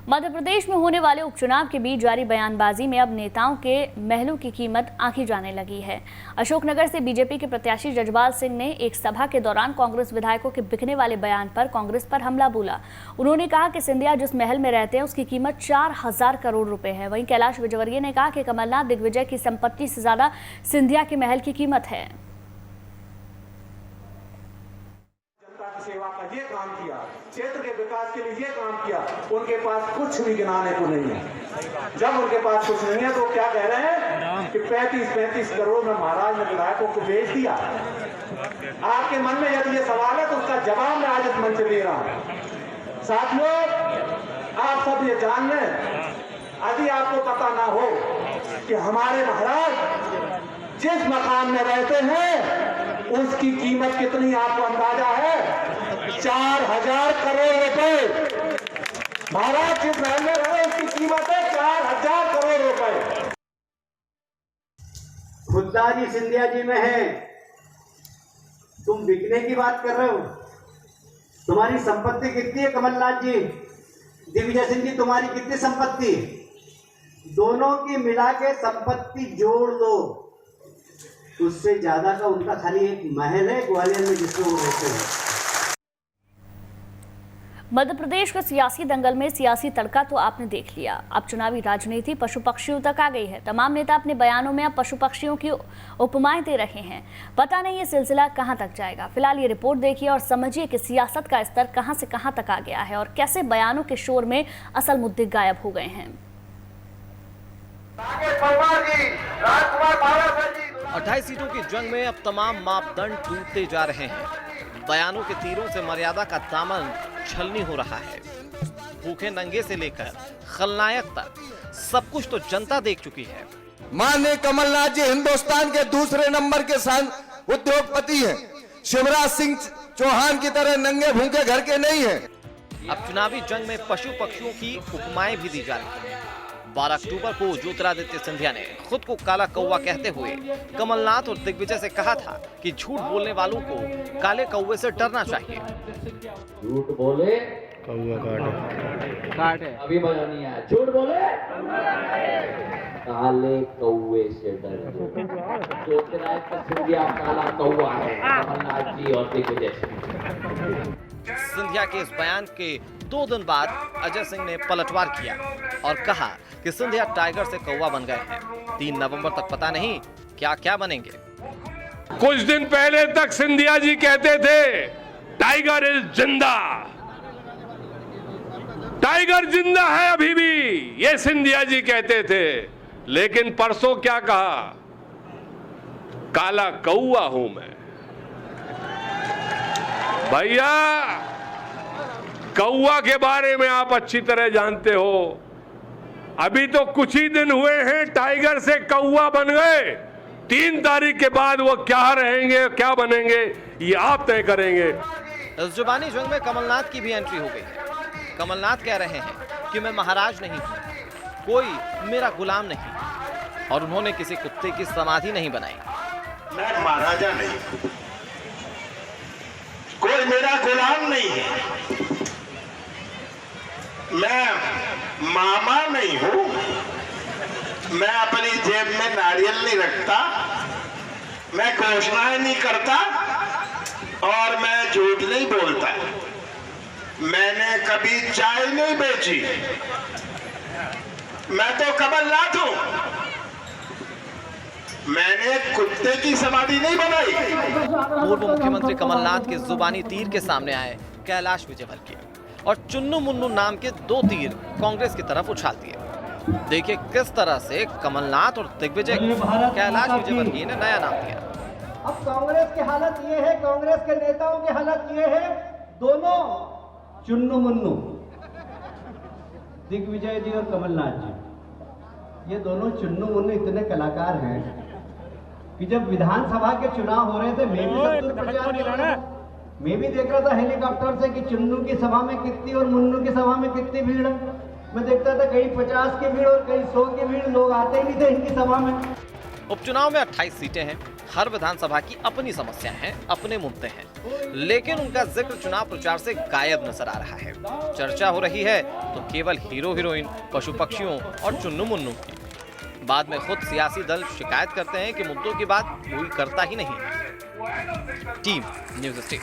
मध्य प्रदेश में होने वाले उपचुनाव के बीच जारी बयानबाजी में अब नेताओं के महलों की कीमत आंकी जाने लगी है। अशोकनगर से बीजेपी के प्रत्याशी जजपाल सिंह ने एक सभा के दौरान कांग्रेस विधायकों के बिकने वाले बयान पर कांग्रेस पर हमला बोला। उन्होंने कहा कि सिंधिया जिस महल में रहते हैं उसकी कीमत 4000 करोड़ रुपए है। वहीं कैलाश विजयवर्गीय ने कहा कि कमलनाथ दिग्विजय की संपत्ति से ज्यादा सिंधिया के महल की कीमत है। सेवा का ये काम किया, क्षेत्र के विकास के लिए ये काम किया, उनके पास कुछ भी गिनाने को नहीं है। जब उनके पास कुछ नहीं है तो क्या कह रहे हैं कि 35 करोड़ में महाराज ने विधायकों को बेच दिया। आपके मन में यदि ये सवाल है तो उसका जवाब मैं आज इस मंच से दे रहा हूं। साथियों, आप सब ये जान लें, यदि आपको पता ना हो कि हमारे महाराज जिस मकान में रहते हैं उसकी कीमत कितनी, आपको अंदाजा है? 4000 करोड़ रुपए। महाराज जिस महल में रहे उसकी कीमत है 4000 करोड़ रुपए। खुददारी सिंधिया जी में है। तुम बिकने की बात कर रहे हो। तुम्हारी संपत्ति कितनी है कमलनाथ जी? दिग्विजय सिंह जी तुम्हारी कितनी संपत्ति? दोनों की मिला के संपत्ति जोड़ दो, उससे ज्यादा का उनका खाली एक महल है ग्वालियर में जिसमें वो रहते हैं। मध्य प्रदेश के सियासी दंगल में सियासी तड़का तो आपने देख लिया। अब चुनावी राजनीति पशु पक्षियों तक आ गई है। तमाम नेता अपने बयानों में अब पशु पक्षियों की उपमाएं दे रहे हैं। पता नहीं ये सिलसिला कहां तक जाएगा। फिलहाल ये रिपोर्ट देखिए और समझिए कि सियासत का स्तर कहां से कहां तक आ गया है और कैसे बयानों के शोर में असल मुद्दे गायब हो गए हैं। 28 सीटों की जंग में अब तमाम मापदंड टूटते जा रहे हैं। बयानों के तीरों से मर्यादा का दामन छलनी हो रहा है। भूखे नंगे से लेकर खलनायक तक सब कुछ तो जनता देख चुकी है। माननीय कमलनाथ जी हिंदुस्तान के दूसरे नंबर के उद्योगपति हैं। शिवराज सिंह चौहान की तरह नंगे भूखे घर के नहीं हैं। अब चुनावी जंग में पशु पक्षियों की उपमाएं भी दी जा रही हैं। 12 अक्टूबर को ज्योतिरादित्य सिंधिया ने खुद को काला कौवा कहते हुए कमलनाथ और दिग्विजय से कहा था कि झूठ बोलने वालों को काले कौवे से डरना चाहिए। झूठ बोले कौवा काटे, अभी मजा नहीं आया। झूठ बोले काले कौवे से डर। ज्योतिरादित्य सिंधिया काला कौवा है, कमलनाथ जी और दिग्विजय सिंह। सिंधिया के इस बयान के 2 दिन बाद अजय सिंह ने पलटवार किया और कहा कि सिंधिया टाइगर से कौवा बन गए हैं। 3 नवंबर तक पता नहीं क्या क्या बनेंगे। कुछ दिन पहले तक सिंधिया जी कहते थे टाइगर इज जिंदा। टाइगर जिंदा है अभी भी, ये सिंधिया जी कहते थे। लेकिन परसों क्या कहा? काला कौवा हूं मैं। भैया, कौवा के बारे में आप अच्छी तरह जानते हो। अभी तो कुछ ही दिन हुए हैं टाइगर से कौवा बन गए। 3 तारीख के बाद वो क्या रहेंगे, क्या बनेंगे, ये आप तय करेंगे। इस जुबानी जंग में कमलनाथ की भी एंट्री हो गई है। कमलनाथ कह रहे हैं कि मैं महाराज नहीं हूं, कोई मेरा गुलाम नहीं, और उन्होंने किसी कुत्ते की समाधि नहीं बनाई। मैं महाराजा नहीं हूं, कोई मेरा गुलाम नहीं है, मैं मामा नहीं हूं, मैं अपनी जेब में नारियल नहीं रखता, मैं घोषणाएं नहीं करता और मैं झूठ नहीं बोलता। मैंने कभी चाय नहीं बेची। मैं तो कमलनाथ हूं, मैंने कुत्ते की समाधि नहीं बनाई। पूर्व मुख्यमंत्री कमलनाथ के जुबानी तीर के सामने आए कैलाश विजयवर्गीय और चुन्नू मुन्नू नाम के 2 तीर कांग्रेस की तरफ उछाल दिए। देखिए किस तरह से कमलनाथ और दिग्विजय कैलाश विजयवर्गीय ने नया नाम दिया। अब कांग्रेस की हालत ये है, कांग्रेस के नेताओं की हालत ये है, दोनों चुन्नू मुन्नू, दिग्विजय जी और कमलनाथ जी, ये दोनों चुन्नू मुन्नू इतने कलाकार हैं कि जब विधानसभा के चुनाव हो रहे थे मैं भी सब प्रचार कर रहा था। मैं भी देख रहा था हेलीकॉप्टर से कि चुन्नू की सभा में कितनी और मुन्नू की सभा में कितनी भीड़ है। मैं देखता था कहीं 50 की भीड़ और कहीं 100 की भीड़, लोग आते ही नहीं थे इनकी सभा में। उपचुनाव में 28 सीटें हैं। हर विधानसभा की अपनी समस्याएं हैं, अपने मुद्दे हैं, लेकिन उनका जिक्र चुनाव प्रचार से गायब नजर आ रहा है। चर्चा हो रही है तो केवल हीरो हीरोइन, पशु पक्षियों और चुन्नू मुन्नू की। बाद में खुद सियासी दल शिकायत करते हैं कि मुद्दों की बात कोई करता ही नहीं। Team news state.